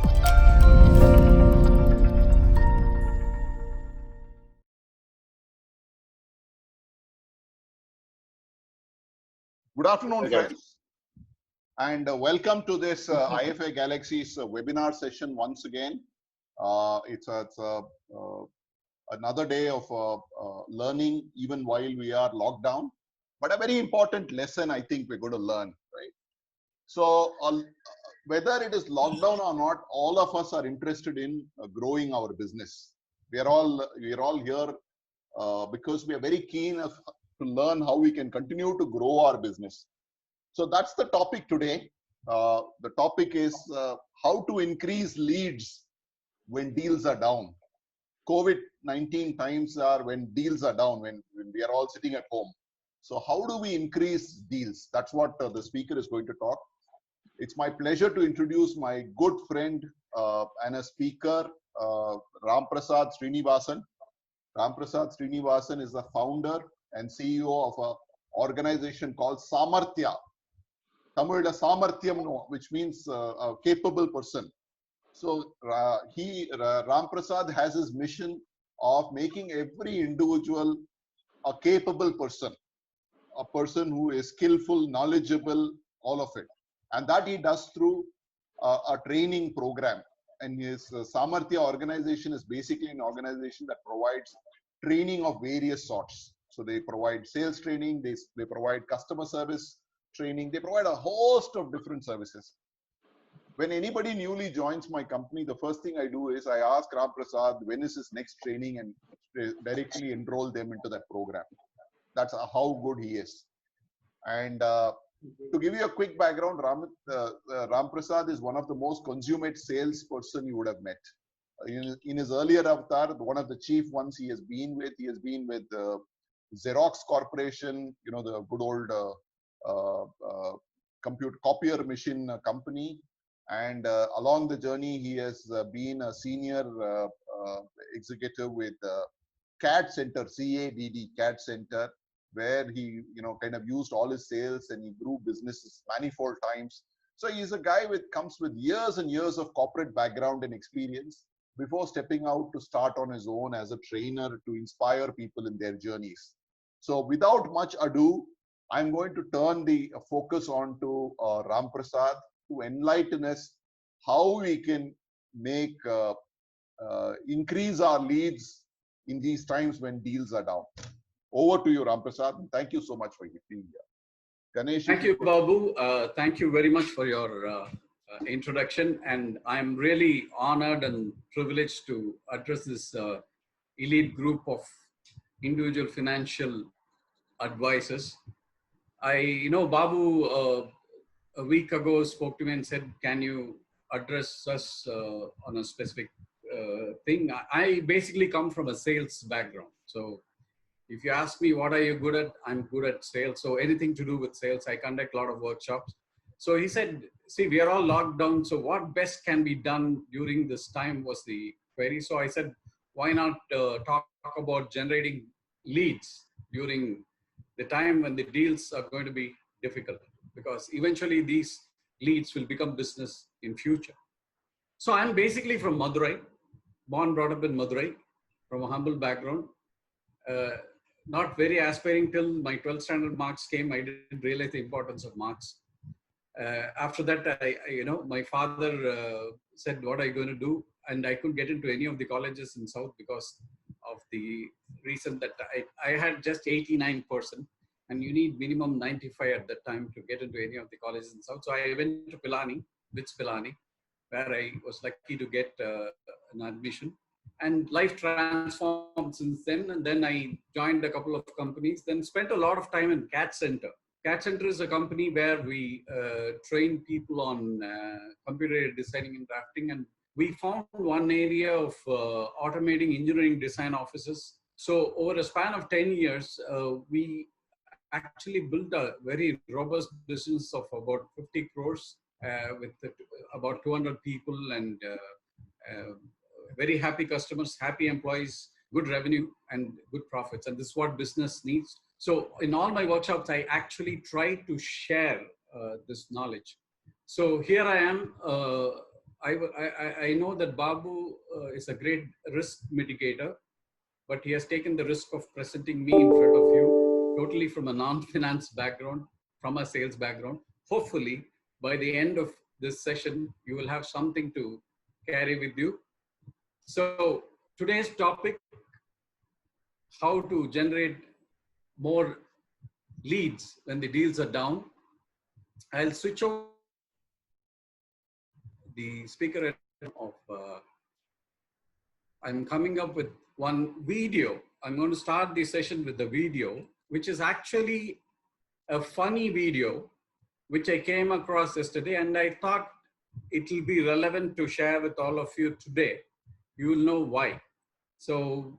Good afternoon, friends, and welcome to this IFA Galaxy's webinar session once again. It's another day of learning, even while we are locked down, but a very important lesson I think we're going to learn, right? So whether it is lockdown or not, all of us are interested in growing our business. We are all here because we are very keen to learn how we can continue to grow our business. So that's the topic today. The topic is how to increase leads when deals are down. COVID-19 times are when deals are down, when we are all sitting at home. So how do we increase deals? That's what the speaker is going to talk. It's my pleasure to introduce my good friend and a speaker, Ram Prasad Srinivasan. Ram Prasad Srinivasan is the founder and CEO of an organization called Samarthya. Tamil Samarthyam, which means a capable person. So Ram Prasad has his mission of making every individual a capable person, a person who is skillful, knowledgeable, all of it. And that he does through a training program. And his Samarthya organization is basically an organization that provides training of various sorts. So they provide sales training, they provide customer service training, they provide a host of different services. When anybody newly joins my company, the first thing I do is I ask Ram Prasad when is his next training and directly enroll them into that program. That's how good he is. And to give you a quick background, Ram Prasad is one of the most consummate salesperson you would have met. In his earlier avatar, one of the chief ones he has been with Xerox Corporation, you know, the good old computer copier machine company. And along the journey, he has been a senior executive with CAD Center, CADD, CAD Center, where he, kind of used all his sales and he grew businesses manifold times. So he's a guy comes with years and years of corporate background and experience before stepping out to start on his own as a trainer to inspire people in their journeys. So without much ado, I'm going to turn the focus on to Ram Prasad to enlighten us how we can make increase our leads in these times when deals are down. Over to you, Ram Prasad. Thank you so much for being here. Ganesh, thank you, Babu. Thank you very much for your introduction. And I'm really honored and privileged to address this elite group of individual financial advisors. Babu a week ago spoke to me and said, can you address us on a specific thing? I basically come from a sales background. So if you ask me what are you good at, I'm good at sales. So anything to do with sales, I conduct a lot of workshops. So he said, see, we are all locked down. So what best can be done during this time was the query. So I said, why not talk about generating leads during the time when the deals are going to be difficult, because eventually these leads will become business in future. So I'm basically from Madurai, born, brought up in Madurai, from a humble background. Not very aspiring till my 12th standard marks came. I didn't realize the importance of marks. After that, my father said, what are you going to do? And I couldn't get into any of the colleges in South because of the reason that I had just 89%. And you need minimum 95 at that time to get into any of the colleges in South. So I went to Pilani, where I was lucky to get an admission. And life transformed since then. And then I joined a couple of companies, then spent a lot of time in CAD Center. CAD Center is a company where we train people on computer designing and drafting. And we found one area of automating engineering design offices. So over a span of 10 years, we actually built a very robust business of about 50 crores with about 200 people and very happy customers, happy employees, good revenue and good profits. And this is what business needs. So in all my workshops, I actually try to share this knowledge. So here I am. I know that Babu is a great risk mitigator, but he has taken the risk of presenting me in front of you, totally from a non-finance background, from a sales background. Hopefully, by the end of this session, you will have something to carry with you. So today's topic, how to generate more leads when the deals are down. I'll switch over the speaker of, I'm coming up with one video. I'm going to start the session with the video, which is actually a funny video, which I came across yesterday, and I thought it will be relevant to share with all of you today. You will know why. So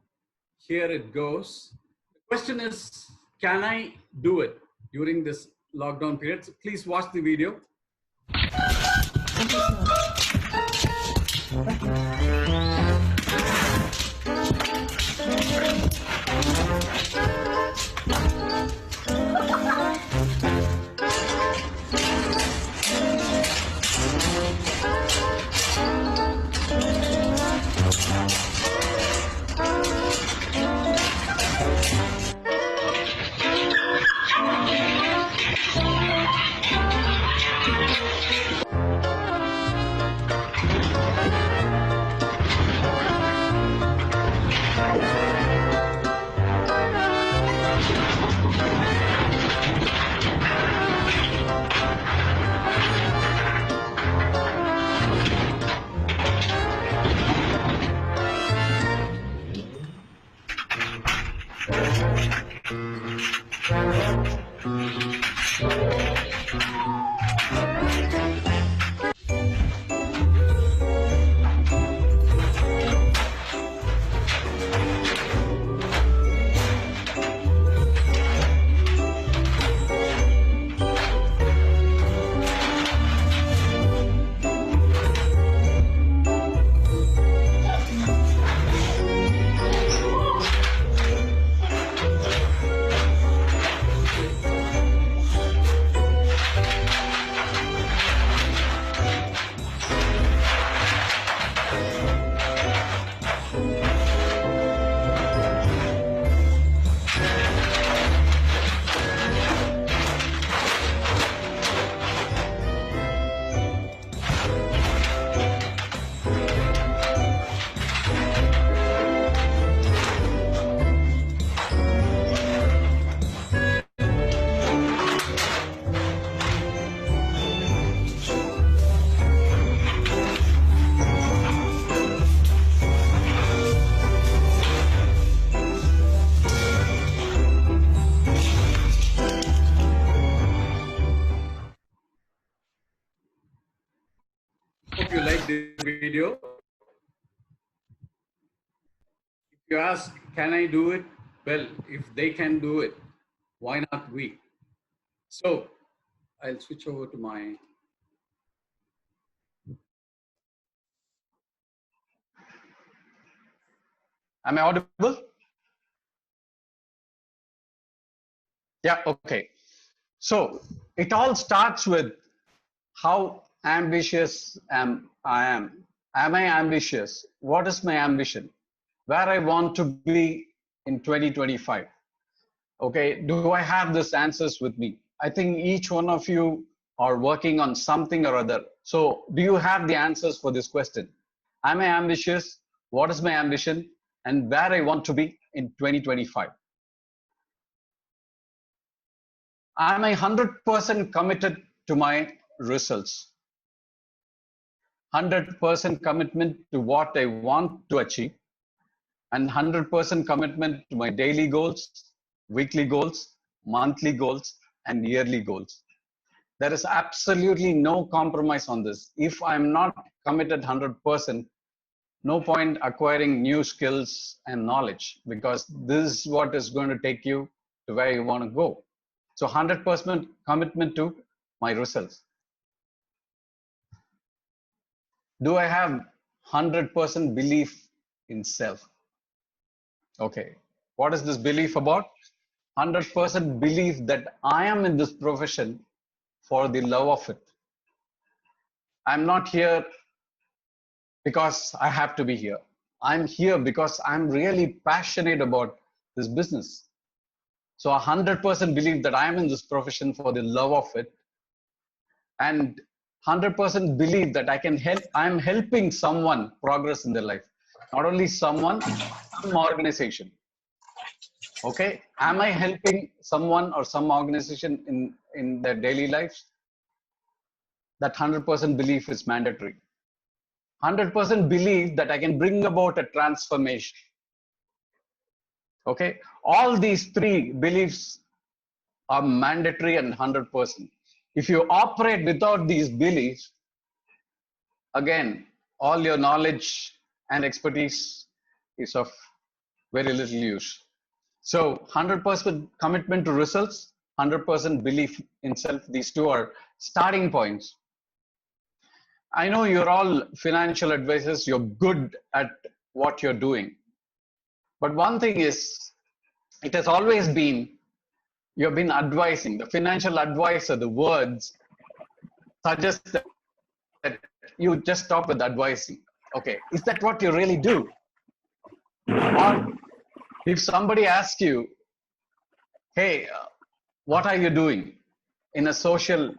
here it goes. The question is, can I do it during this lockdown period? So please watch the video. Hope you like the video. If you ask, can I do it? Well, if they can do it, why not we? So I'll switch over to my. Am I audible? Yeah, okay. So it all starts with how ambitious I am. Am I ambitious? What is my ambition? Where I want to be in 2025? Okay, do I have these answers with me? I think each one of you are working on something or other. So do you have the answers for this question? Am I ambitious? What is my ambition? And where I want to be in 2025? Am I 100% committed to my results? 100% commitment to what I want to achieve, and 100% commitment to my daily goals, weekly goals, monthly goals, and yearly goals. There is absolutely no compromise on this. If I'm not committed 100%, no point acquiring new skills and knowledge, because this is what is going to take you to where you want to go. So 100% commitment to my results. Do I have 100% belief in self? Okay, what is this belief about? 100% belief that I am in this profession for the love of it. I'm not here because I have to be here. I'm here because I'm really passionate about this business. So 100% believe that I am in this profession for the love of it, and 100% believe that I can help. I'm helping someone progress in their life. Not only someone, some organization. Okay, am I helping someone or some organization in their daily lives? That 100% belief is mandatory. 100% believe that I can bring about a transformation. Okay, all these three beliefs are mandatory and 100%. If you operate without these beliefs, again, all your knowledge and expertise is of very little use. So 100% commitment to results, 100% belief in self. These two are starting points. I know you're all financial advisors. You're good at what you're doing. But one thing is, it has always been, you've been advising. The financial advisor, the words suggest that you just stop with advising. Okay, is that what you really do? Or if somebody asks you, hey, what are you doing in a social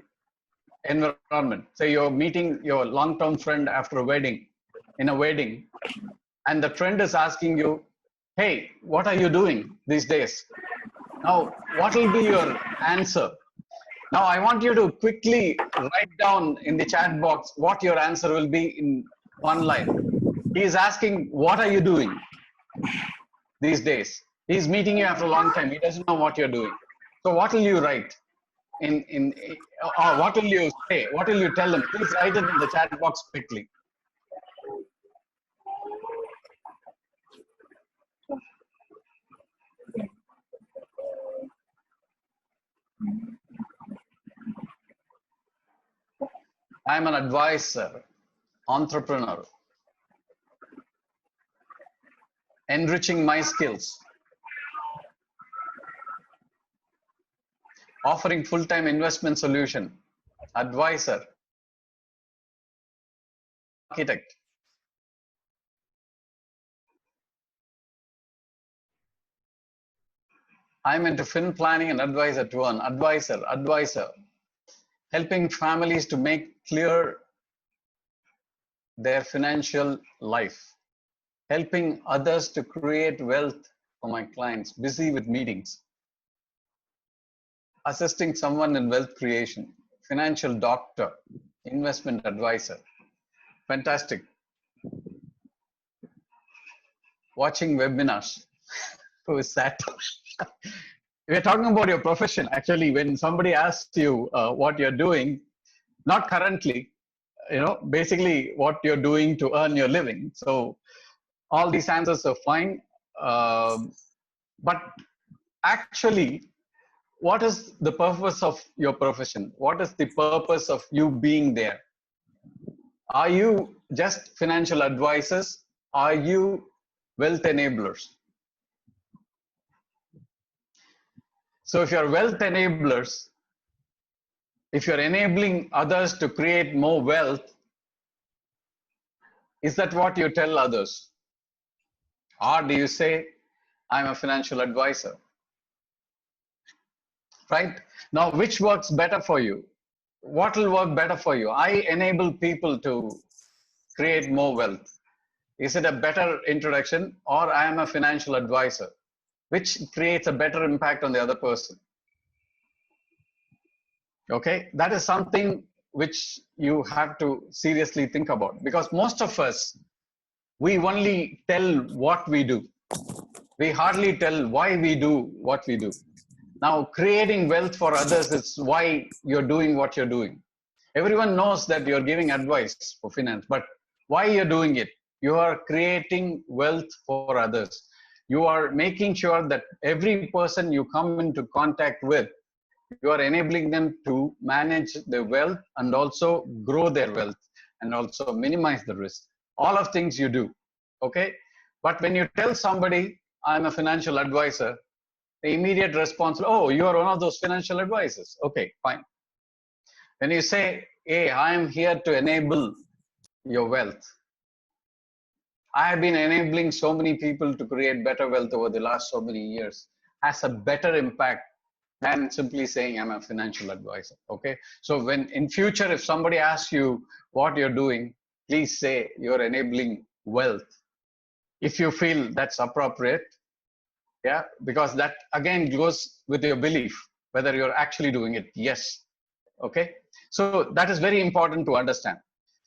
environment? Say you're meeting your long-term friend after a wedding, in a wedding, and the friend is asking you, hey, what are you doing these days? Now, what will be your answer? Now, I want you to quickly write down in the chat box what your answer will be in one line. He is asking, what are you doing these days? He's meeting you after a long time. He doesn't know what you're doing. So what will you write? Or what will you say? What will you tell him? Please write it in the chat box quickly. I'm an advisor, entrepreneur, enriching my skills, offering full-time investment solution, advisor, architect. I'm into fin planning and advisor to earn, advisor, helping families to make clear their financial life, helping others to create wealth for my clients, busy with meetings, assisting someone in wealth creation, financial doctor, investment advisor. Fantastic. Watching webinars. Who is that? We're talking about your profession. Actually, when somebody asks you what you're doing, not currently, basically what you're doing to earn your living. So all these answers are fine. But actually, what is the purpose of your profession? What is the purpose of you being there? Are you just financial advisors? Are you wealth enablers? So if you're wealth enablers, if you're enabling others to create more wealth, is that what you tell others? Or do you say, I'm a financial advisor? Right? Now, which works better for you? What will work better for you? I enable people to create more wealth. Is it a better introduction, or I am a financial advisor? Which creates a better impact on the other person? Okay, that is something which you have to seriously think about, because most of us, we only tell what we do. We hardly tell why we do what we do. Now, creating wealth for others is why you're doing what you're doing. Everyone knows that you're giving advice for finance, but why you're doing it? You are creating wealth for others. You are making sure that every person you come into contact with, you are enabling them to manage their wealth and also grow their wealth and also minimize the risk. All of things you do, okay? But when you tell somebody, I'm a financial advisor, the immediate response, oh, you are one of those financial advisors. Okay, fine. When you say, hey, I'm here to enable your wealth, I have been enabling so many people to create better wealth over the last so many years has a better impact than simply saying I'm a financial advisor. Okay. So when in future, if somebody asks you what you're doing, please say you're enabling wealth. If you feel that's appropriate, yeah, because that again goes with your belief, whether you're actually doing it. Yes. Okay. So that is very important to understand.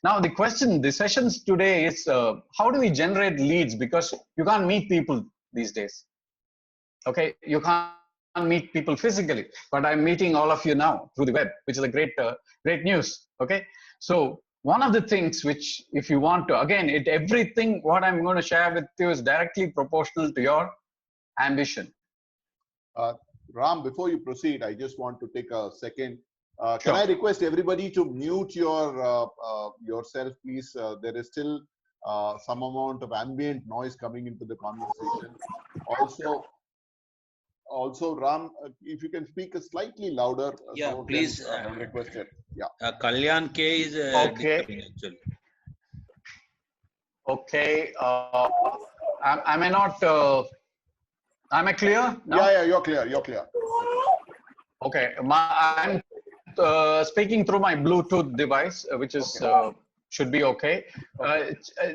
Now the sessions today is how do we generate leads, because you can't meet people these days. Okay, you can't meet people physically, but I'm meeting all of you now through the web, which is a great news. Okay, so one of the things which, if you want to, again, everything what I'm going to share with you is directly proportional to your ambition. Ram, before you proceed, I just want to take a second. Can Sure. I request everybody to mute your yourself, please? There is still some amount of ambient noise coming into the conversation. Also, Ram, if you can speak slightly louder, Yeah, some of please. them have requested. Yeah. Kalyan K is Okay. disturbing actually. Okay, am I not? Am I clear now? Yeah, you're clear. You're clear. Okay, I'm speaking through my Bluetooth device, which is should be okay.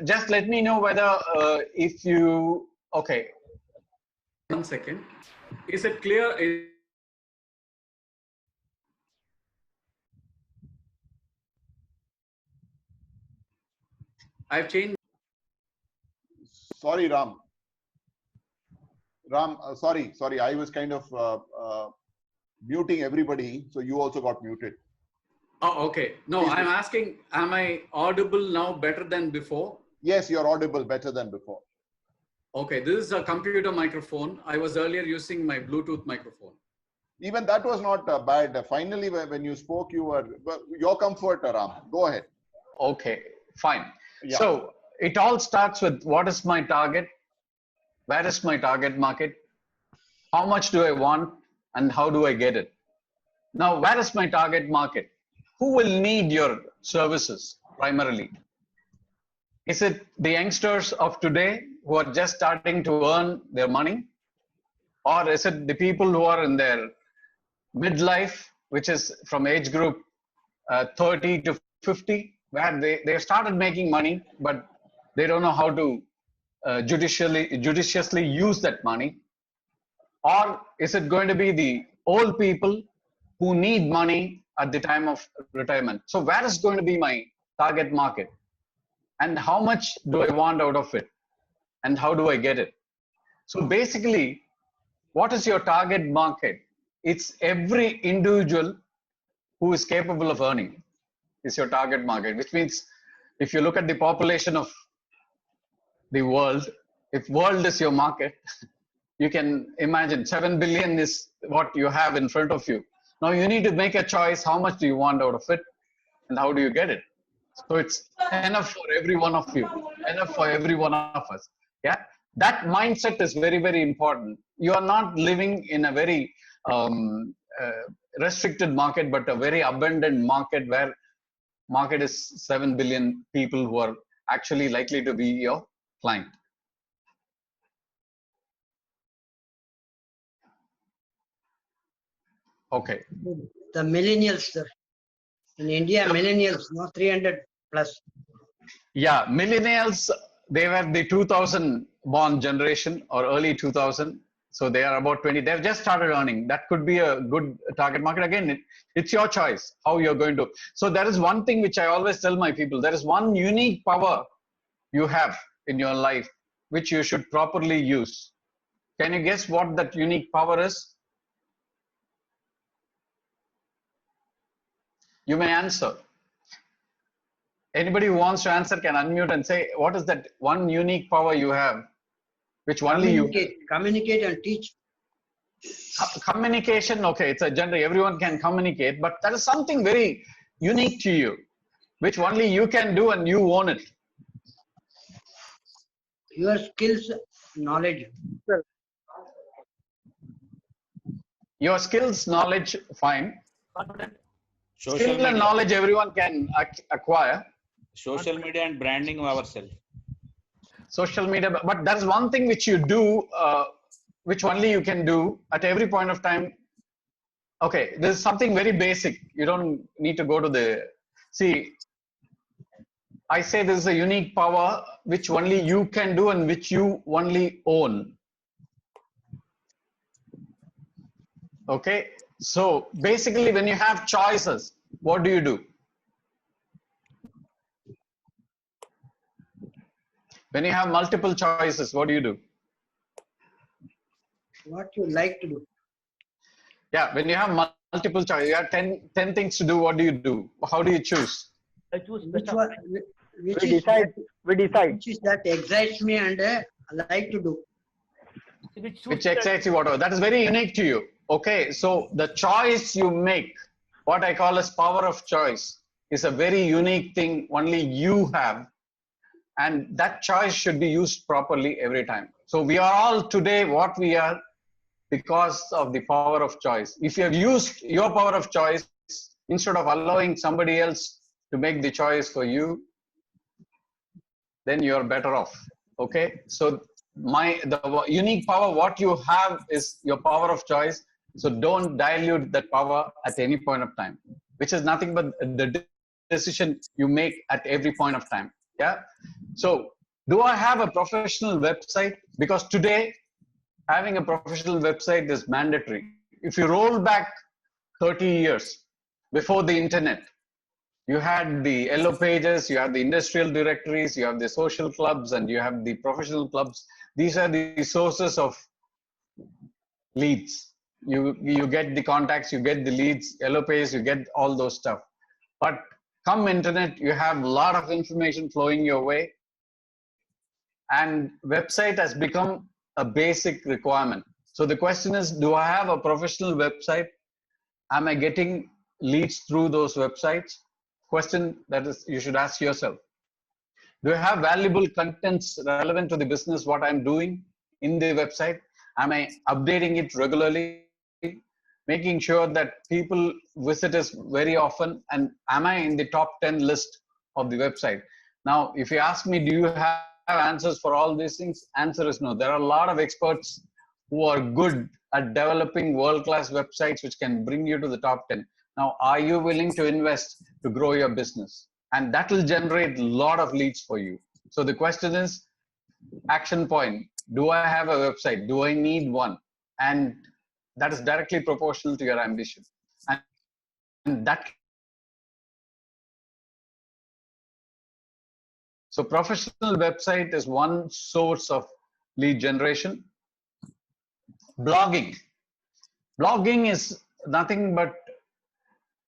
Just let me know whether if you okay. 1 second. Is it clear? I've changed. Sorry, Ram. Sorry. I was kind of muting everybody, so you also got muted. Oh, okay. No, Please I'm asking, am I audible now better than before? Yes, you're audible better than before. Okay, this is a computer microphone. I was earlier using my Bluetooth microphone. Even that was not bad. Finally, when you spoke, you were your comfort, Ram. Go ahead. Okay, fine. Yeah. So it all starts with what is my target? Where is my target market? How much do I want? And how do I get it? Now, where is my target market? Who will need your services primarily? Is it the youngsters of today who are just starting to earn their money? Or is it the people who are in their midlife, which is from age group 30 to 50, where they started making money, but they don't know how to judiciously use that money? Or is it going to be the old people who need money at the time of retirement? So where is going to be my target market? And how much do I want out of it? And how do I get it? So basically, what is your target market? It's every individual who is capable of earning is your target market, which means if you look at the population of the world, if world is your market, you can imagine 7 billion is what you have in front of you. Now you need to make a choice. How much do you want out of it? And how do you get it? So it's enough for every one of you, enough for every one of us. Yeah, that mindset is very, very important. You are not living in a very restricted market, but a very abundant market where market is 7 billion people who are actually likely to be your client. Okay. The millennials, sir. In India, millennials, no 300 plus. Yeah, millennials, they were the 2000 born generation or early 2000. So they are about 20. They've just started earning. That could be a good target market. Again, it's your choice how you're going to. So there is one thing which I always tell my people. There is one unique power you have in your life which you should properly use. Can you guess what that unique power is? You may answer. Anybody who wants to answer can unmute and say, what is that one unique power you have, which only Communicate and teach. Communication, okay, it's a genre, everyone can communicate, but that is something very unique to you, which only you can do and you own it. Your skills, knowledge. Your skills, knowledge, fine. Social Skill media. and knowledge everyone can acquire. Social media and branding ourselves. social media, but that's one thing which you do, which only you can do at every point of time. Okay, there's something very basic. You don't need to go to the, see, I say this is a unique power which only you can do and which you only own. Okay, so basically when you have choices, what do you do? When you have multiple choices, what do you do? What you like to do. Yeah, when you have multiple choices, you have 10 things to do, what do you do? How do you choose? I choose Which better. one? Which We is decide. We decide. which is that excites me and like to do. Which excites you, whatever. That is very unique to you. Okay, so the choice you make, what I call as power of choice, is a very unique thing only you have. And that choice should be used properly every time. So we are all today what we are because of the power of choice. If you have used your power of choice instead of allowing somebody else to make the choice for you, then you're better off. Okay, so the unique power what you have is your power of choice. So don't dilute that power at any point of time, which is nothing but the decision you make at every point of time. Yeah, so do I have a professional website? Because today having a professional website is mandatory. If you roll back 30 years before the internet, you had the yellow pages, you have the industrial directories, you have the social clubs, and you have the professional clubs. These are the sources of leads. You get the contacts, you get the leads, yellow pages, you get all those stuff. But come internet, you have a lot of information flowing your way, and website has become a basic requirement. So the question is, do I have a professional website? Am I getting leads through those websites? Question that is you should ask yourself. Do I have valuable contents relevant to the business what I'm doing in the website? Am I updating it regularly, making sure that people visit us very often, and am I in the top 10 list of the website? Now if you ask me, do you have answers for all these things? Answer is no. There are a lot of experts who are good at developing world-class websites which can bring you to the top 10. Now, are you willing to invest to grow your business? And that will generate a lot of leads for you. So the question is, action point, do I have a website? Do I need one? And that is directly proportional to your ambition. And that, so professional website is one source of lead generation. Blogging is nothing but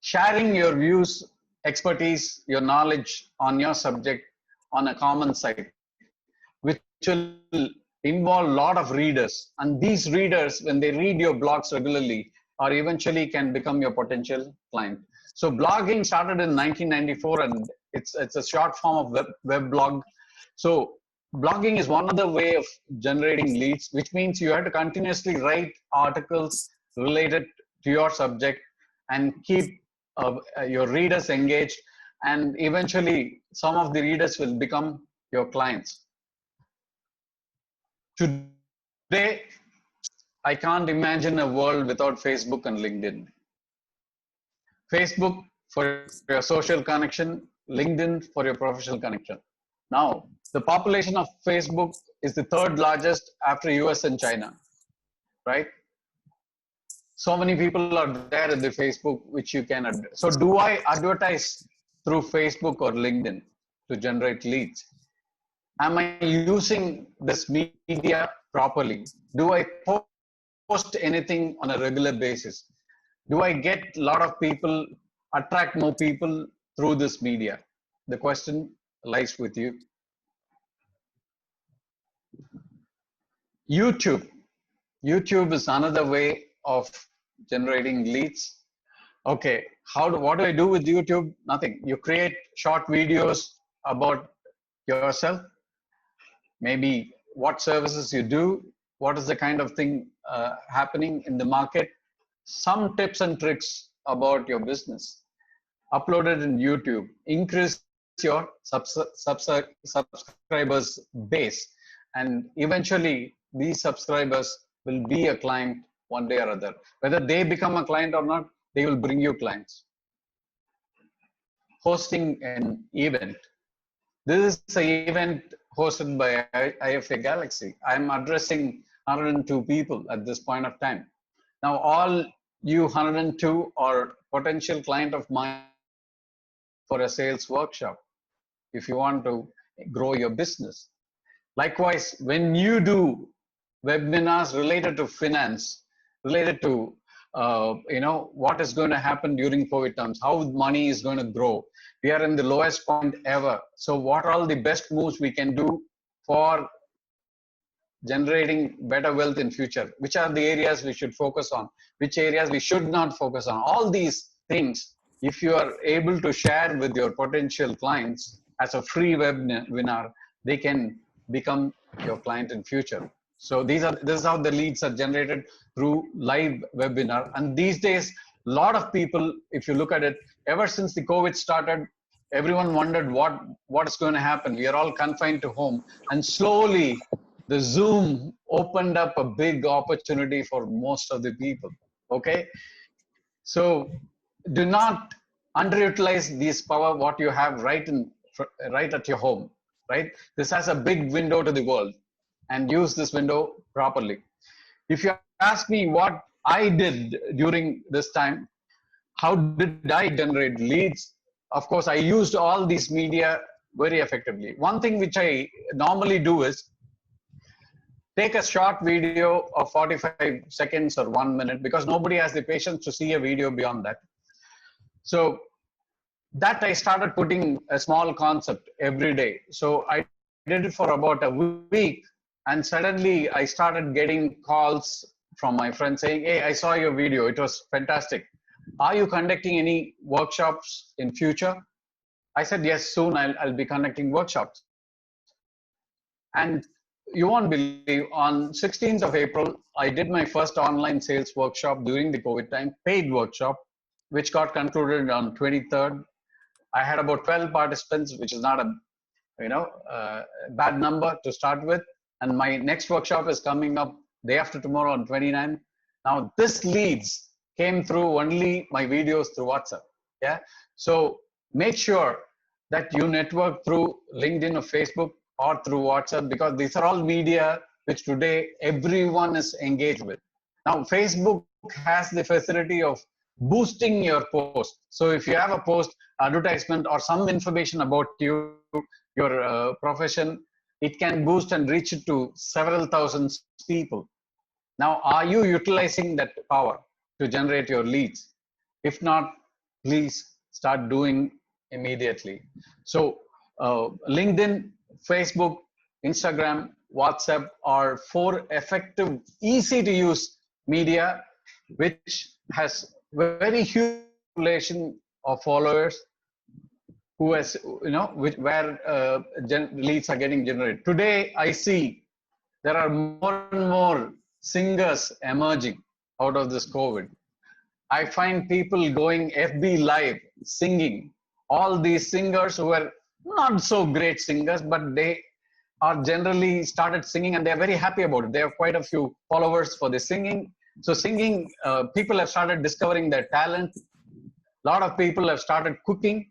sharing your views, expertise, your knowledge on your subject on a common site, which will involve a lot of readers. And these readers, when they read your blogs regularly, or eventually can become your potential client. So blogging started in 1994, and it's a short form of web blog. So blogging is one other way of generating leads, which means you have to continuously write articles related to your subject and keep your readers engaged, and eventually some of the readers will become your clients. Today, I can't imagine a world without Facebook and LinkedIn. Facebook for your social connection, LinkedIn for your professional connection. Now, the population of Facebook is the third largest after US and China, right? So many people are there in the Facebook, which you can address. So do I advertise through Facebook or LinkedIn to generate leads? Am I using this media properly? Do I post anything on a regular basis? Do I get a lot of people, attract more people through this media? The question lies with you. YouTube is another way of generating leads. Okay, what do I do with YouTube? Nothing. You create short videos about yourself, maybe what services you do, what is the kind of thing happening in the market, some tips and tricks about your business. Upload it in YouTube, increase your subscribers base. and eventually these subscribers will be a client one day or other. Whether they become a client or not, they will bring you clients. Hosting an event. This is an event hosted by IFA Galaxy. I'm addressing 102 people at this point of time. Now, all you 102 are potential client of mine for a sales workshop if you want to grow your business. Likewise, when you do webinars related to finance, related to what is going to happen during COVID times, how money is going to grow. We are in the lowest point ever. So what are all the best moves we can do for generating better wealth in future? Which are the areas we should focus on? Which areas we should not focus on? All these things, if you are able to share with your potential clients as a free webinar, they can become your client in future. So this is how the leads are generated through live webinar. And these days, a lot of people, if you look at it, ever since the COVID started, everyone wondered what is going to happen. We are all confined to home, and slowly the Zoom opened up a big opportunity for most of the people. Okay, so do not underutilize this power what you have right at your home. Right, this has a big window to the world, and use this window properly. If you ask me what I did during this time, how did I generate leads? Of course, I used all these media very effectively. One thing which I normally do is take a short video of 45 seconds or 1 minute, because nobody has the patience to see a video beyond that. So that I started putting a small concept every day. So I did it for about a week, and suddenly I started getting calls from my friends saying, "Hey, I saw your video. It was fantastic. Are you conducting any workshops in future?" I said, "Yes, soon I'll be conducting workshops." And you won't believe, on 16th of April, I did my first online sales workshop during the COVID time, paid workshop, which got concluded on 23rd. I had about 12 participants, which is not a bad number to start with. And my next workshop is coming up day after tomorrow on 29th. Now this leads came through only my videos through WhatsApp. Yeah. So make sure that you network through LinkedIn or Facebook or through WhatsApp, because these are all media which today everyone is engaged with. Now Facebook has the facility of boosting your post. So if you have a post, advertisement, or some information about you, your profession, it can boost and reach it to several thousand people. Now, are you utilizing that power to generate your leads? If not, please start doing immediately. So LinkedIn, Facebook, Instagram, WhatsApp are 4 effective, easy to use media, which has very huge population of followers, who has, where leads are getting generated. Today, I see there are more and more singers emerging out of this COVID. I find people going FB live singing. All these singers who are not so great singers, but they are generally started singing, and they're very happy about it. They have quite a few followers for the singing. So singing, people have started discovering their talent. A lot of people have started cooking.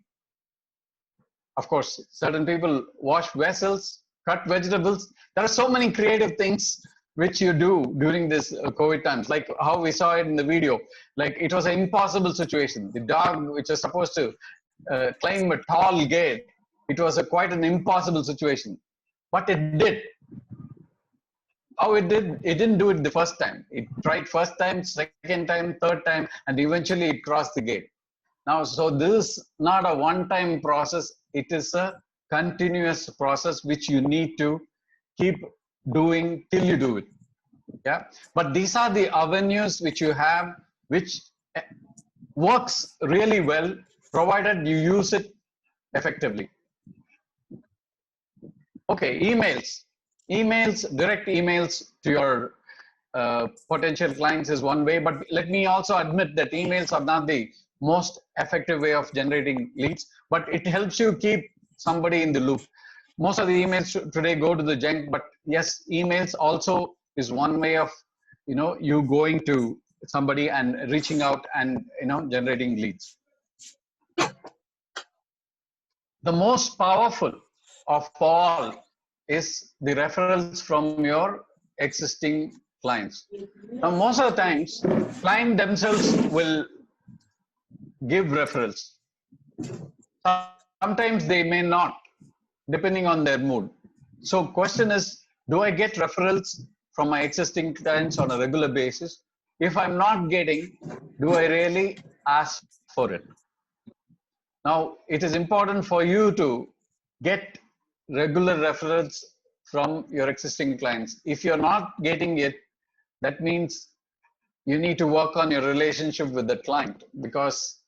Of course, certain people wash vessels, cut vegetables. There are so many creative things which you do during this COVID times, like how we saw it in the video. Like, it was an impossible situation. The dog, which was supposed to climb a tall gate, it was quite an impossible situation. But it did. How it did? It didn't do it the first time. It tried first time, second time, third time, and eventually it crossed the gate. Now, so this is not a one-time process. It is a continuous process which you need to keep doing till you do it. Yeah. But these are the avenues which you have, which works really well, provided you use it effectively. Okay, emails. Direct emails to your potential clients is one way, but let me also admit that emails are not the most effective way of generating leads, but it helps you keep somebody in the loop. most of the emails today go to the junk, but yes, emails also is one way of, you going to somebody and reaching out and, generating leads. The most powerful of all is the referrals from your existing clients. Now, most of the times, clients themselves will give referrals. Sometimes they may not, depending on their mood. So question is, do I get referrals from my existing clients on a regular basis? If I'm not getting, do I really ask for it? Now, it is important for you to get regular referrals from your existing clients. If you're not getting it, that means you need to work on your relationship with the client, because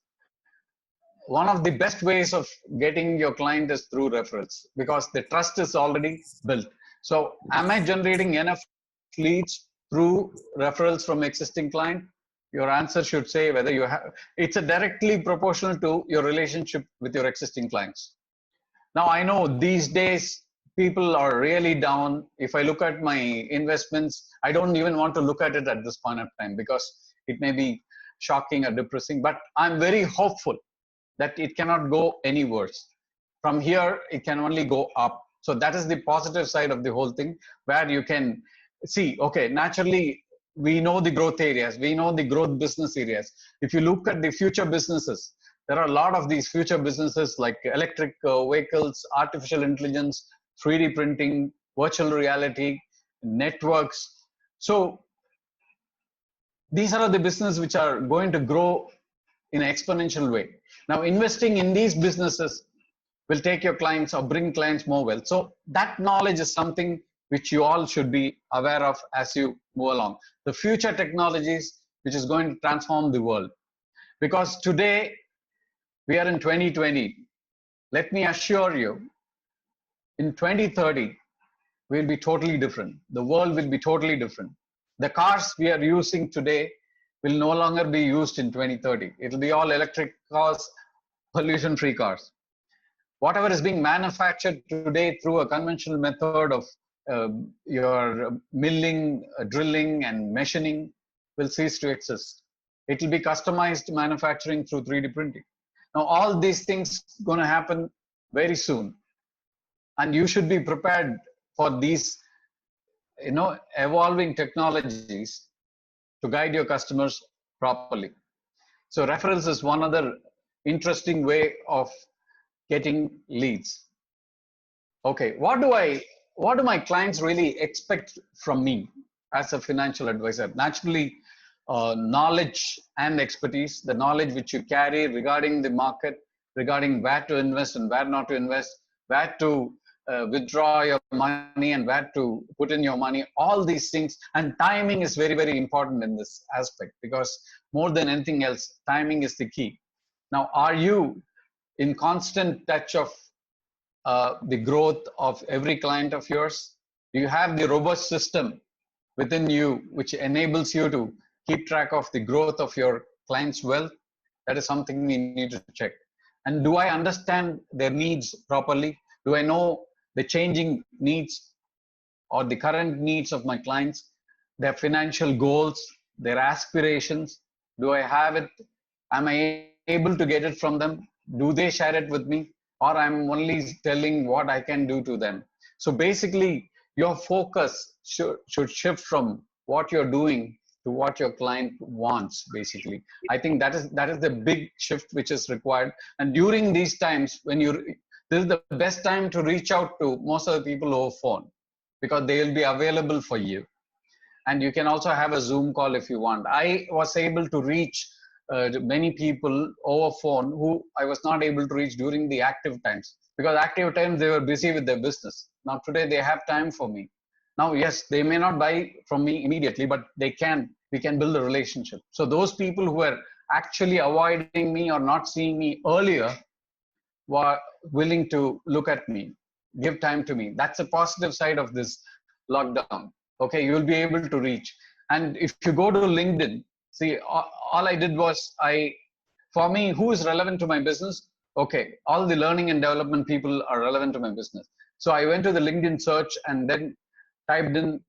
one of the best ways of getting your client is through referrals, because the trust is already built. So am I generating enough leads through referrals from existing client? Your answer should say whether you have. It's a directly proportional to your relationship with your existing clients. Now, I know these days people are really down. If I look at my investments, I don't even want to look at it at this point of time, because it may be shocking or depressing, but I'm very hopeful that it cannot go any worse. From here, it can only go up. So that is the positive side of the whole thing, where you can see, okay, naturally, we know the growth areas, we know the growth business areas. If you look at the future businesses, there are a lot of these future businesses like electric vehicles, artificial intelligence, 3D printing, virtual reality, networks. So these are the businesses which are going to grow in an exponential way. Now, investing in these businesses will take your clients or bring clients more wealth. So that knowledge is something which you all should be aware of as you move along. The future technologies which is going to transform the world. Because today we are in 2020. Let me assure you, in 2030, we'll be totally different. The world will be totally different. The cars we are using today will no longer be used in 2030. It'll be all electric cars, pollution-free cars. Whatever is being manufactured today through a conventional method of your milling, drilling, and machining will cease to exist. It will be customized manufacturing through 3D printing. Now, all these things going to happen very soon, and you should be prepared for these, evolving technologies to guide your customers properly. So referrals is one other interesting way of getting leads. Okay, what do my clients really expect from me as a financial advisor? Naturally, knowledge and expertise, the knowledge which you carry regarding the market, regarding where to invest and where not to invest, where to withdraw your money and where to put in your money, all these things. And timing is very, very important in this aspect, because more than anything else, timing is the key. Now, are you in constant touch of the growth of every client of yours? Do you have the robust system within you which enables you to keep track of the growth of your clients' wealth? That is something we need to check. And do I understand their needs properly? Do I know the changing needs or the current needs of my clients, their financial goals, their aspirations? Do I have it? Am I able to get it from them? Do they share it with me? Or I'm only telling what I can do to them? So basically, your focus should shift from what you're doing to what your client wants. Basically, I think that is the big shift which is required. And during these times, this is the best time to reach out to most of the people over phone, because they will be available for you. And you can also have a Zoom call if you want. I was able to reach many people over phone who I was not able to reach during the active times, because active times they were busy with their business. Now today they have time for me. Now, yes, they may not buy from me immediately, but we can build a relationship. So those people who were actually avoiding me or not seeing me earlier were willing to look at me, give time to me. That's a positive side of this lockdown. Okay, you will be able to reach. And if you go to LinkedIn, see, all I did was for me, who is relevant to my business? Okay, all the learning and development people are relevant to my business. So I went to the LinkedIn search and then typed in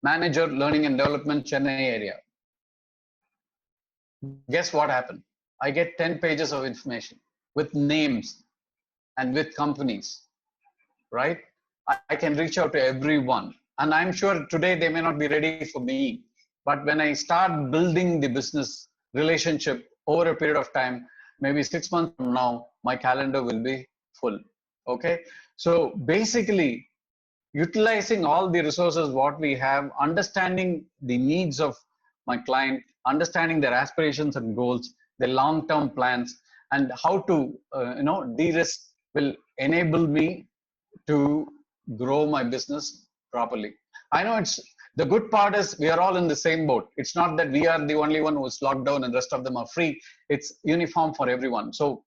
manager learning and development Chennai area. Guess what happened? I get 10 pages of information with names and with companies, right? I can reach out to everyone. And I'm sure today they may not be ready for me. But when I start building the business relationship over a period of time, maybe 6 months from now, my calendar will be full. Okay. So basically, utilizing all the resources what we have, understanding the needs of my client, understanding their aspirations and goals, their long-term plans, and how to de-risk will enable me to grow my business properly. I know it's the good part is we are all in the same boat. It's not that we are the only one who's locked down and the rest of them are free. It's uniform for everyone. So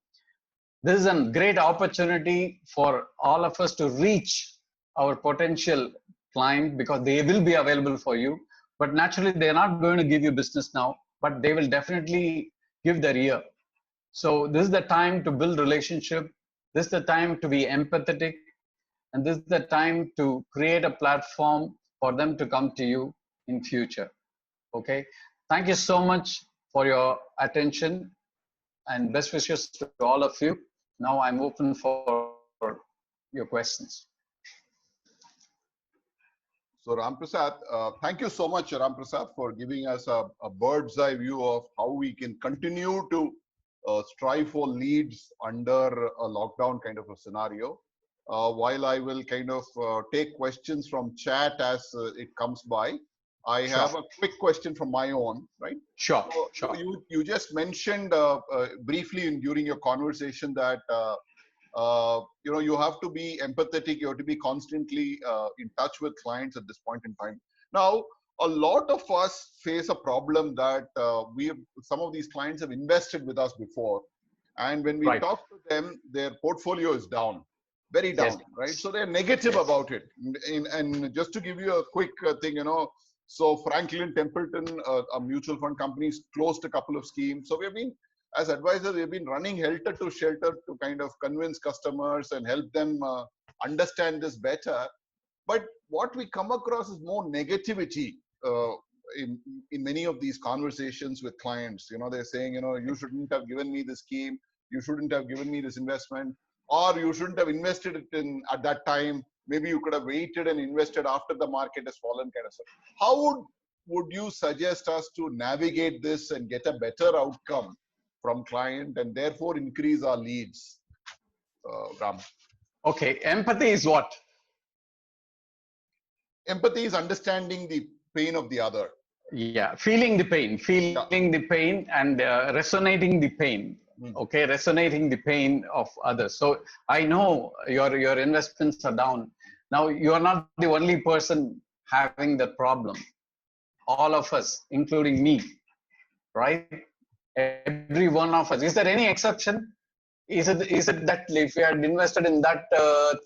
this is a great opportunity for all of us to reach our potential client because they will be available for you. But naturally, they're not going to give you business now, but they will definitely give their ear. So this is the time to build relationship. This is the time to be empathetic. And this is the time to create a platform for them to come to you in future. Okay. Thank you so much for your attention and best wishes to all of you. Now I'm open for your questions. So Ram Prasad, thank you so much, Ram Prasad, for giving us a bird's eye view of how we can continue to strive for leads under a lockdown kind of a scenario. While I will kind of take questions from chat as it comes by, I have a quick question from my own, right? Sure, so sure. You just mentioned briefly during your conversation that you have to be empathetic, you have to be constantly in touch with clients at this point in time. Now, a lot of us face a problem that some of these clients have invested with us before, and when we talk to them, their portfolio is down, very down, right? So they're negative about it. And just to give you a quick thing, so Franklin Templeton, a mutual fund company, closed a couple of schemes. So we've been, as advisors, we've been running helter to shelter to kind of convince customers and help them understand this better. But what we come across is more negativity in many of these conversations with clients. They're saying, you shouldn't have given me this scheme, you shouldn't have given me this investment, or you shouldn't have invested it in at that time. Maybe you could have waited and invested after the market has fallen, kind of stuff. How would you suggest us to navigate this and get a better outcome from client and therefore increase our leads, Ram? Okay, empathy is what? Empathy is understanding the pain of the other. Yeah, feeling the pain and resonating the pain. Okay, resonating the pain of others. So I know your investments are down. Now you are not the only person having that problem. All of us, including me, right? Every one of us. Is there any exception? Is it that if you had invested in that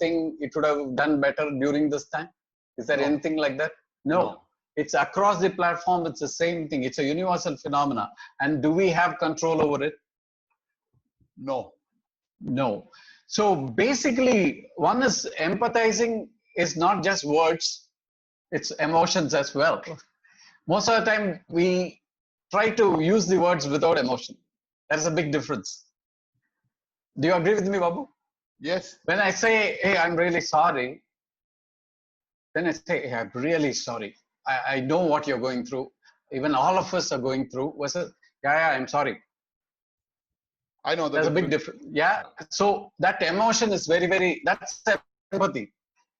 thing, it would have done better during this time? Is there anything like that? No. It's across the platform. It's the same thing. It's a universal phenomena. And do we have control over it? No. No. So basically, one is empathizing is not just words, it's emotions as well. Most of the time, we try to use the words without emotion. There's a big difference. Do you agree with me, Babu? Yes. When I say, hey, I'm really sorry, then I say, hey, I'm really sorry. I know what you're going through. Even all of us are going through. Yeah, I'm sorry. I know there's a big difference. Yeah. So that emotion is that's empathy.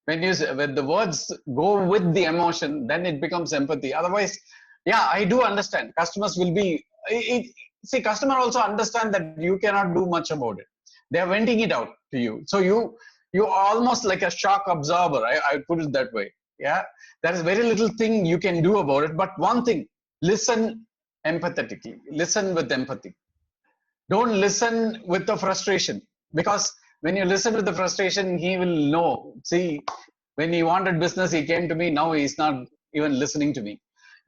When the words go with the emotion, then it becomes empathy. Otherwise, yeah, I do understand. Customers will be, see, customer also understand that you cannot do much about it. They're venting it out to you. So you almost like a shock absorber. I put it that way. Yeah. There is very little thing you can do about it. But one thing, listen empathetically. Listen with empathy. Don't listen with the frustration, because when you listen with the frustration, he will know. See, when he wanted business, he came to me. Now he's not even listening to me.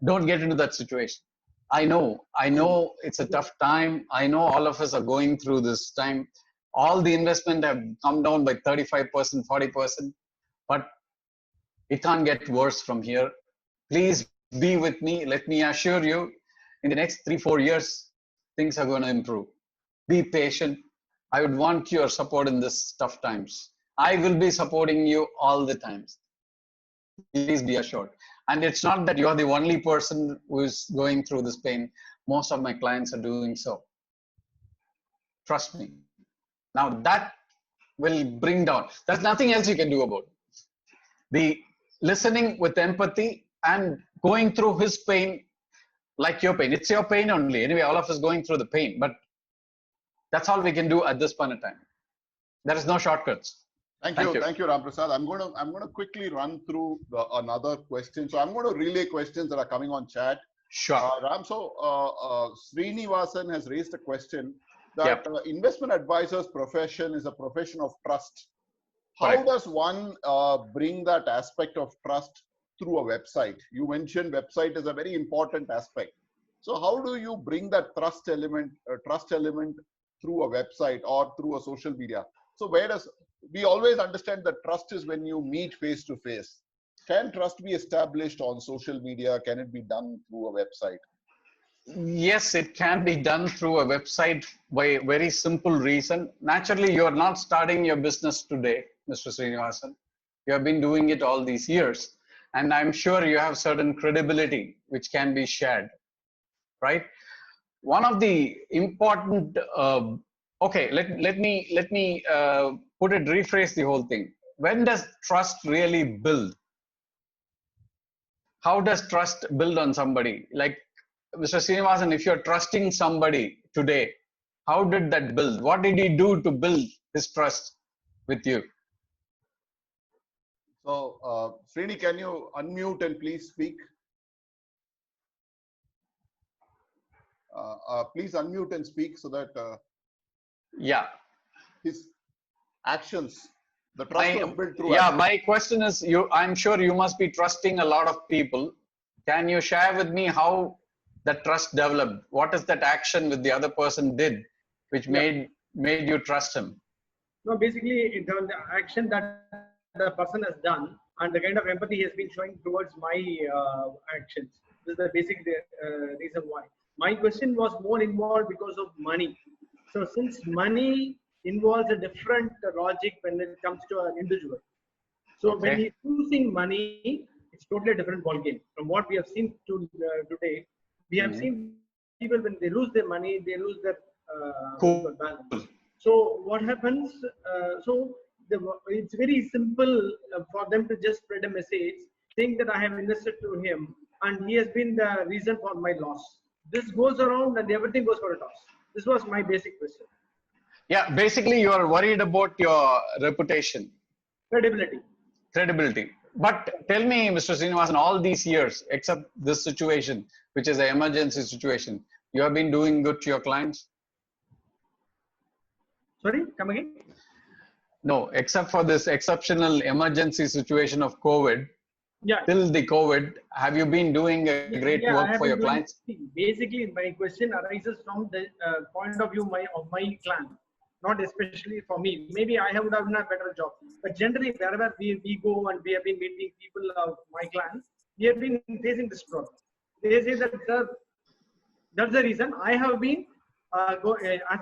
Don't get into that situation. I know it's a tough time. I know all of us are going through this time. All the investment have come down by 35%, 40%, but it can't get worse from here. Please be with me. Let me assure you, in the next 3-4 years, things are going to improve. Be patient. I would want your support in this tough times. I will be supporting you all the times. Please be assured. And it's not that you're the only person who is going through this pain. Most of my clients are doing so. Trust me. Now that will bring down. There's nothing else you can do about it. The listening with empathy and going through his pain like your pain. It's your pain only. Anyway, all of us going through the pain, but that's all we can do at this point in time. There is no shortcuts. Thank you, Ram Prasad. I'm going to quickly run through another question. So I'm going to relay questions that are coming on chat. Sure. Ram, so Srinivasan has raised a question that investment advisor's profession is a profession of trust. How Correct. does one bring that aspect of trust through a website? You mentioned website is a very important aspect. So how do you bring that trust element through a website or through a social media? So we always understand that trust is when you meet face to face. Can trust be established on social media? Can it be done through a website? Yes, it can be done through a website by a very simple reason. Naturally, you are not starting your business today, Mr. Srinivasan. You have been doing it all these years. And I'm sure you have certain credibility which can be shared, right? One of the important, okay, let me rephrase the whole thing. When does trust really build? How does trust build on somebody? Like Mr. Srinivasan, if you're trusting somebody today, how did that build? What did he do to build his trust with you? So, Srini, can you unmute and please speak? Please unmute and speak so that his actions, the trust was built through actions. My question is, I'm sure you must be trusting a lot of people. Can you share with me how that trust developed? What is that action with the other person did, which made you trust him? No, basically, the action that the person has done and the kind of empathy he has been showing towards my actions. This is the basic reason why. My question was more involved because of money. So since money involves a different logic when it comes to an individual. So when he's using money, it's totally a different ballgame. From what we have seen today, we have seen people when they lose their money, they lose their balance. So what happens? It's very simple for them to just spread a message saying that I have invested through him and he has been the reason for my loss. This goes around and everything goes for a toss. This was my basic question. Yeah, basically you are worried about your reputation. Credibility. But tell me, Mr. Srinivasan, all these years, except this situation, which is an emergency situation, you have been doing good to your clients? Sorry, come again? No, except for this exceptional emergency situation of COVID, till the COVID, have you been doing a great work for your clients? Basically, my question arises from the point of view of my client, not especially for me. Maybe I would have done a better job. But generally, wherever we go and we have been meeting people of my clients, we have been facing this problem. They say that, sir, that's the reason I have been, as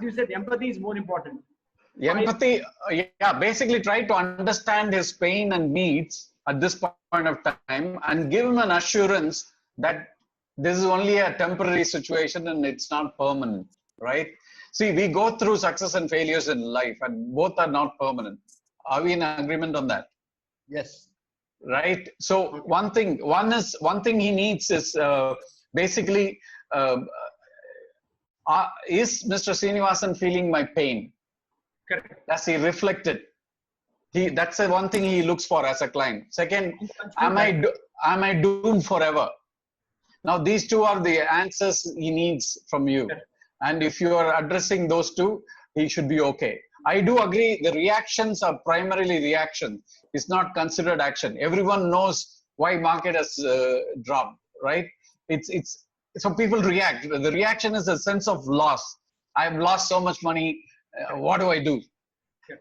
you said, empathy is more important. Empathy, basically try to understand his pain and needs at this point of time and give him an assurance that this is only a temporary situation and it's not permanent, right? See, we go through success and failures in life and both are not permanent. Are we in agreement on that? Yes. Right. So one thing he needs is basically, is Mr. Srinivasan feeling my pain? Correct. Does he reflect it? That's the one thing he looks for as a client. Second, am I doomed forever? Now these two are the answers he needs from you. And if you are addressing those two, he should be okay. I do agree the reactions are primarily reaction. It's not considered action. Everyone knows why market has dropped, right? So people react. The reaction is a sense of loss. I've lost so much money. What do I do?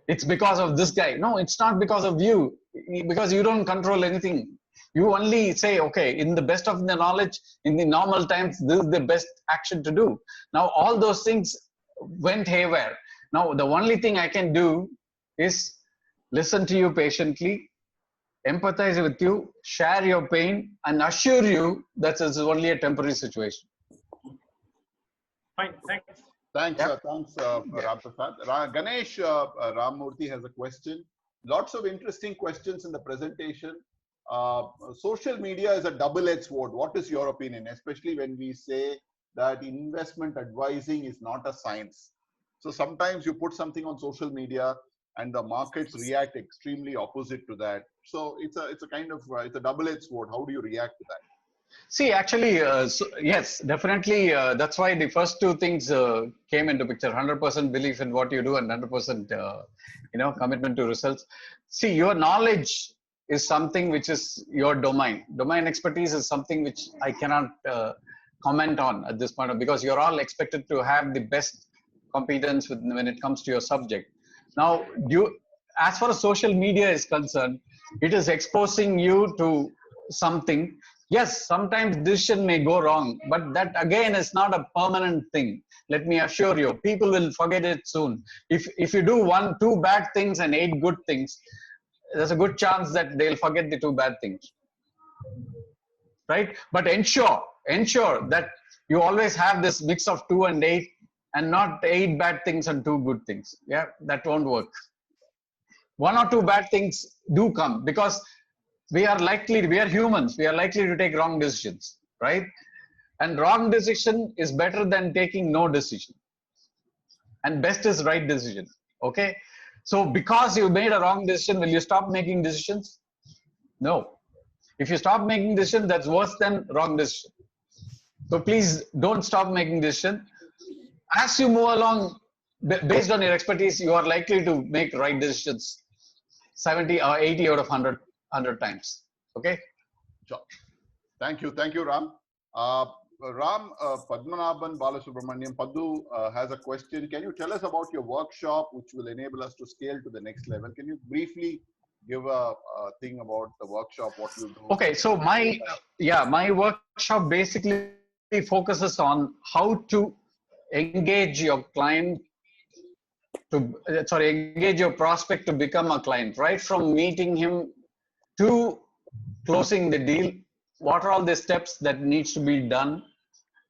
It's because of this guy. No, it's not because of you, because you don't control anything. You only say, okay, in the best of the knowledge, in the normal times, this is the best action to do. Now, all those things went haywire. Now, the only thing I can do is listen to you patiently, empathize with you, share your pain, and assure you that this is only a temporary situation. Fine, thanks. Thanks, Yep. thanks, Ram Prasad. Ganesh Rammurthy has a question. Lots of interesting questions in the presentation. Social media is a double-edged sword. What is your opinion, especially when we say that investment advising is not a science? So sometimes you put something on social media and the markets react extremely opposite to that. So it's a kind of it's a double-edged sword. How do you react to that? See, actually, yes, definitely. That's why the first two things came into picture: 100% belief in what you do and 100%, commitment to results. See, your knowledge is something which is your domain. Domain expertise is something which I cannot comment on at this point, because you're all expected to have the best competence when it comes to your subject. Now, as far as social media is concerned, it is exposing you to something. Yes, sometimes decision may go wrong, but that again is not a permanent thing. Let me assure you, people will forget it soon. If you do 2 bad things and 8 good things, there's a good chance that they'll forget the 2 bad things, right? But ensure that you always have this mix of 2 and 8, and not 8 bad things and 2 good things. Yeah, that won't work. 1 or 2 bad things do come, because we are humans. We are likely to take wrong decisions, right? And wrong decision is better than taking no decision. And best is right decision. Okay. So because you made a wrong decision, will you stop making decisions? No. If you stop making decisions, that's worse than wrong decision. So please don't stop making decisions. As you move along, based on your expertise, you are likely to make right decisions 70 or 80 out of 100 times. Okay. Sure. Thank you, Ram. Padmanabhan Balasubramaniam Paddu has a question. Can you tell us about your workshop, which will enable us to scale to the next level? Can you briefly give a thing about the workshop, what you do? Okay, so my workshop basically focuses on how to engage your client engage your prospect to become a client, right from meeting him to closing the deal. What are all the steps that needs to be done?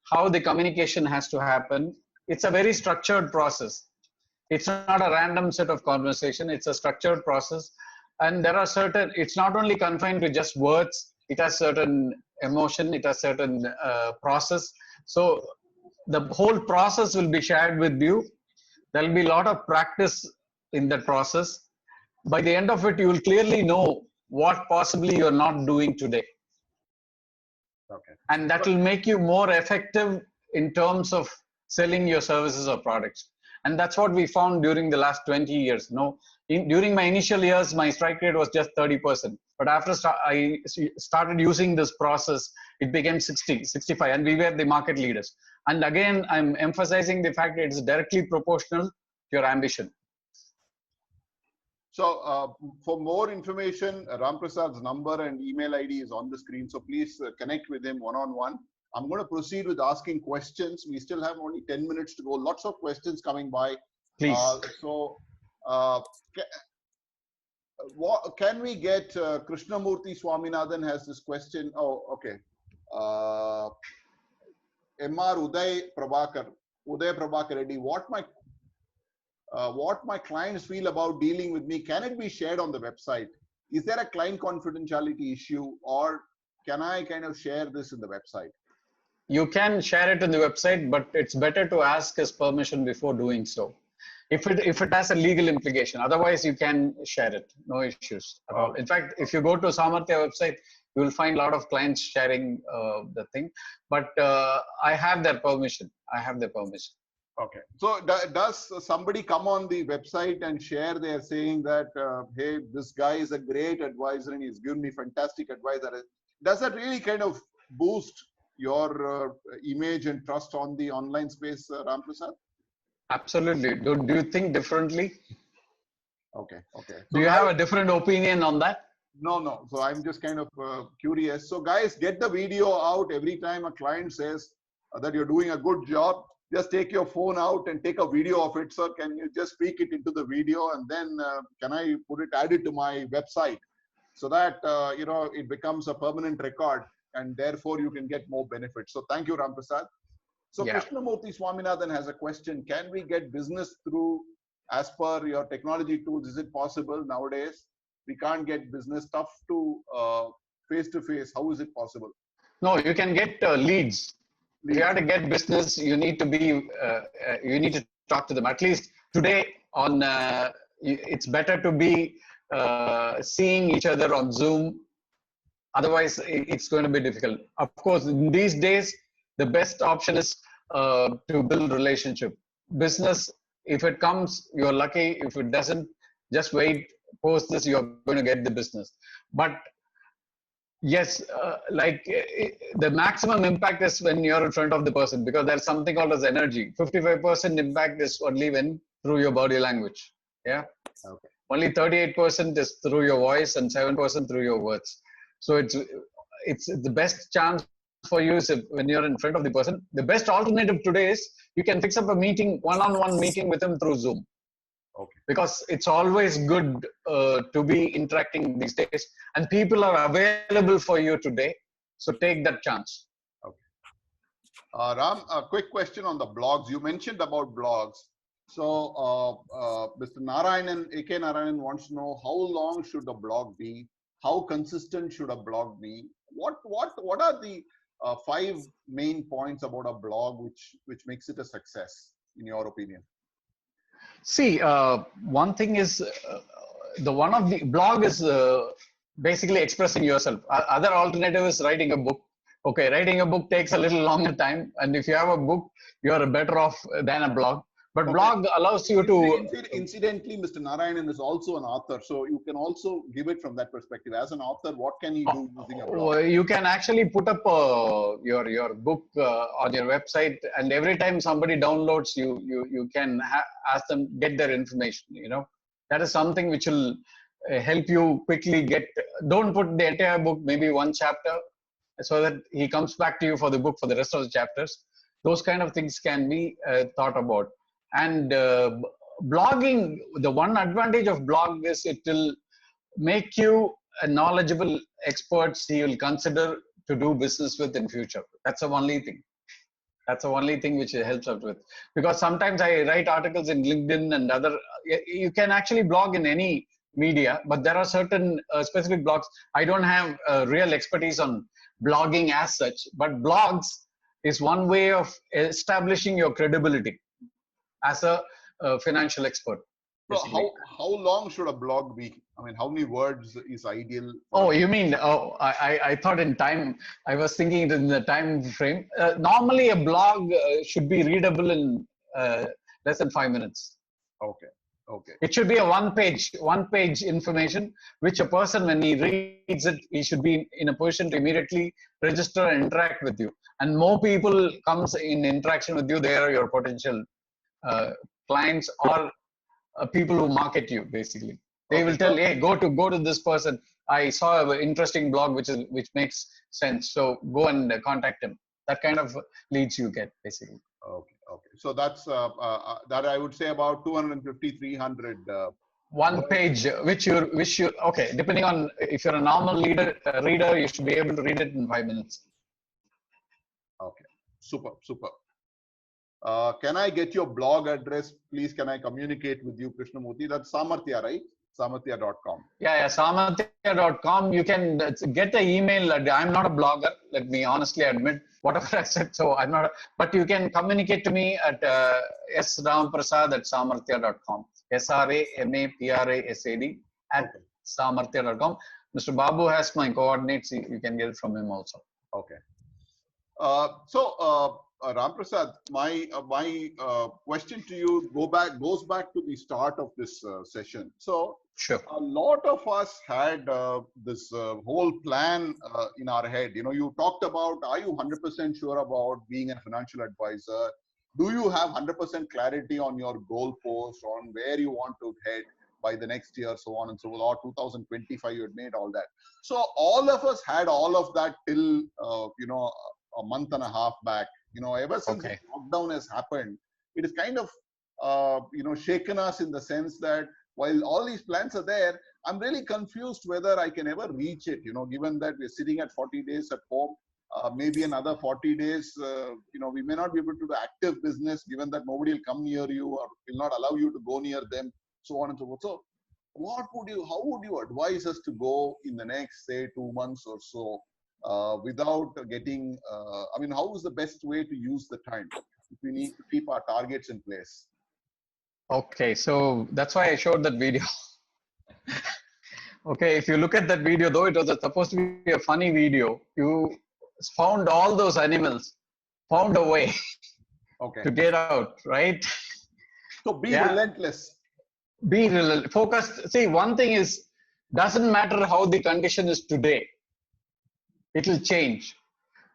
How the communication has to happen. It's a very structured process. It's not a random set of conversation. It's a structured process. And there are it's not only confined to just words. It has certain emotion. It has certain process. So the whole process will be shared with you. There will be a lot of practice in that process. By the end of it, you will clearly know what possibly you're not doing today. Okay. And that will make you more effective in terms of selling your services or products. And that's what we found during the last 20 years. During my initial years, my strike rate was just 30%. But after I started using this process, it became 60, 65, and we were the market leaders. And again, I'm emphasizing the fact that it's directly proportional to your ambition. So for more information, Ram Prasad's number and email ID is on the screen. So please connect with him one-on-one. I'm going to proceed with asking questions. We still have only 10 minutes to go. Lots of questions coming by. Please. Can we get Krishnamurthy Swaminathan has this question. Oh, okay. MR Uday Prabhakar Reddy, what my clients feel about dealing with me, can it be shared on the website? Is there a client confidentiality issue, or can I kind of share this in the website? You can share it in the website, but it's better to ask his permission before doing so. If it has a legal implication, otherwise you can share it, no issues at all. In fact, if you go to Samarthya website, you will find a lot of clients sharing the thing, but I have their permission. Okay. So does somebody come on the website and share their saying that, hey, this guy is a great advisor and he's given me fantastic advice? Does that really kind of boost your image and trust on the online space, Ram Prasad? Absolutely. Do you think differently? Okay. Okay. Do you have a different opinion on that? No, no. So I'm just kind of curious. So guys, get the video out every time a client says that you're doing a good job. Just take your phone out and take a video of it. Sir, can you just speak it into the video, and then can I add it to my website so that it becomes a permanent record, and therefore you can get more benefits. So thank you, Ram Prasad. So Yeah. Krishnamurthy Swaminathan has a question. Can we get business through, as per your technology tools, is it possible nowadays? We can't get business, tough to face to face. How is it possible? No, you can get leads. If you have to get business, you need to you need to talk to them. At least today on, it's better to be seeing each other on Zoom. Otherwise, it's going to be difficult. Of course, in these days, the best option is to build relationship. Business, if it comes, you're lucky. If it doesn't, just wait. Post this, you're going to get the business. But yes, the maximum impact is when you're in front of the person, because there's something called as energy. 55% impact is only when through your body language. Yeah. Okay. Only 38% is through your voice and 7% through your words. So it's the best chance for you is when you're in front of the person. The best alternative today is you can fix up a meeting, one-on-one meeting with them through Zoom. Okay. Because it's always good to be interacting these days, and people are available for you today. So take that chance. Okay. Ram, a quick question on the blogs. You mentioned about blogs. So Mr. Narayanan, AK Narayanan wants to know, how long should a blog be? How consistent should a blog be? What are the 5 main points about a blog which makes it a success, in your opinion? See, one thing is one of the blog is basically expressing yourself. Other alternative is writing a book. Okay, writing a book takes a little longer time, and if you have a book, you are better off than a blog. But okay. Blog allows you to. Incidentally, Mr. Narayanan is also an author, so you can also give it from that perspective. As an author, what can he do using a blog? You can actually put up your book on your website, and every time somebody downloads, you can ask them, get their information. That is something which will help you quickly get. Don't put the entire book, maybe one chapter, so that he comes back to you for the book for the rest of the chapters. Those kind of things can be thought about. And blogging, the one advantage of blog is it will make you a knowledgeable experts he will consider to do business with in future. That's the only thing. That's the only thing which it helps out with. Because sometimes I write articles in LinkedIn and other, you can actually blog in any media, but there are certain specific blogs. I don't have real expertise on blogging as such, but blogs is one way of establishing your credibility as a financial expert. So how long should a blog be? I mean, how many words is ideal? Oh, you mean, I thought in time, I was thinking in the time frame. Normally a blog should be readable in less than 5 minutes. Okay. Okay. It should be a one page information, which a person, when he reads it, he should be in a position to immediately register and interact with you. And more people comes in interaction with you, they are your potential clients or people who market you. Basically, they will tell, hey, go to this person. I saw an interesting blog which makes sense, so go and contact him. That kind of leads you get, basically. Okay. Okay. So that's that I would say about 250, 300. One page, which you okay. Depending on if you're a normal reader, you should be able to read it in 5 minutes. Okay. Super. Super. Can I get your blog address, please? Can I communicate with you, Krishnamurthy? That's Samarthya, right? Samarthya.com. Yeah, Samarthya.com. You can get the email. I'm not a blogger. Let me honestly admit whatever I said. So I'm not. But you can communicate to me at sramprasad at samarthya.com. SRAMAPRASAD at samarthya.com. Mr. Babu has my coordinates. You can get it from him also. Okay. Ram Prasad, my question to you goes back to the start of this session. So, sure. A lot of us had this whole plan in our head. You talked about, are you 100% sure about being a financial advisor? Do you have 100% clarity on your goal post, on where you want to head? by the next year, so on and so on, or 2025 you had made all that. So all of us had all of that till a month and a half back. Ever since Okay. the lockdown has happened, it is kind of shaken us in the sense that while all these plans are there, I'm really confused whether I can ever reach it, given that we're sitting at 40 days at home. Maybe another 40 days, we may not be able to do active business, given that nobody will come near you or will not allow you to go near them, so on and so forth. So how would you advise us to go in the next, say, 2 months or so, without getting, how is the best way to use the time if we need to keep our targets in place? Okay, so that's why I showed that video. Okay, if you look at that video, though it was supposed to be a funny video, you found all those animals, found a way Okay. to get out, right? So be Yeah. relentless. Be focused. See, one thing is, doesn't matter how the condition is today, it will change.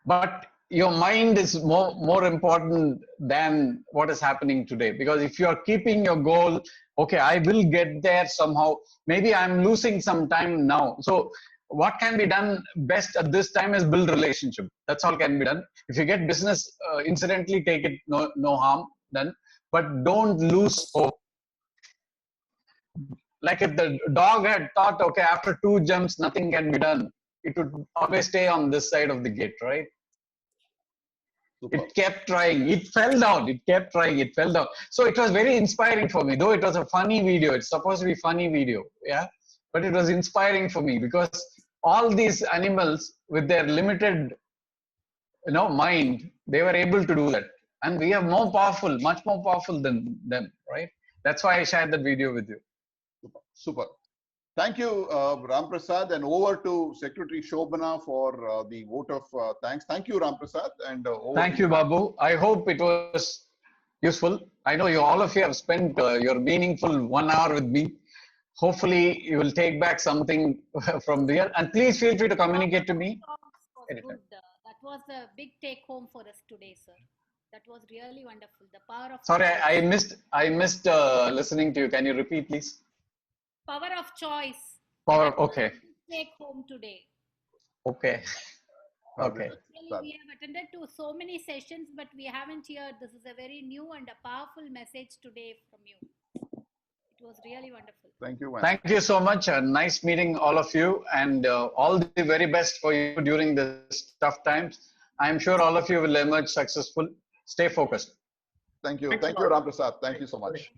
But your mind is more important than what is happening today. Because if you are keeping your goal, okay, I will get there somehow. Maybe I'm losing some time now. So what can be done best at this time is build relationship. That's all can be done. If you get business, incidentally take it, no harm done. But don't lose hope. Like if the dog had thought, okay, after 2 jumps, nothing can be done, it would always stay on this side of the gate, right? Super. It kept trying. It fell down. It kept trying. It fell down. So it was very inspiring for me, though it was a funny video. It's supposed to be funny video. Yeah. But it was inspiring for me because all these animals with their limited, mind, they were able to do that. And we are more powerful, much more powerful than them, right? That's why I shared that video with you. Super. Thank you, Ram Prasad, and over to Secretary Shobana for the vote of thanks. Thank you, Ram Prasad, and Thank you, Babu. I hope it was useful. I know all of you have spent your meaningful 1 hour with me. Hopefully, you will take back something from there. And please feel free to communicate to me. Was good. That was the big take home for us today, sir. That was really wonderful. The power of Sorry, choice. I missed listening to you. Can you repeat, please? Power of choice. Power. That was Okay. the big take home today. Okay. Okay. Really, we have attended to so many sessions, but we haven't heard. This is a very new and a powerful message today from you. It was really wonderful. Thank you. Thank you so much. Nice meeting all of you, and all the very best for you during this tough times. I am sure all of you will emerge successful. Stay focused. Thank you. Thanks a Thank you, lot. Ram Prasad. Thank you so much.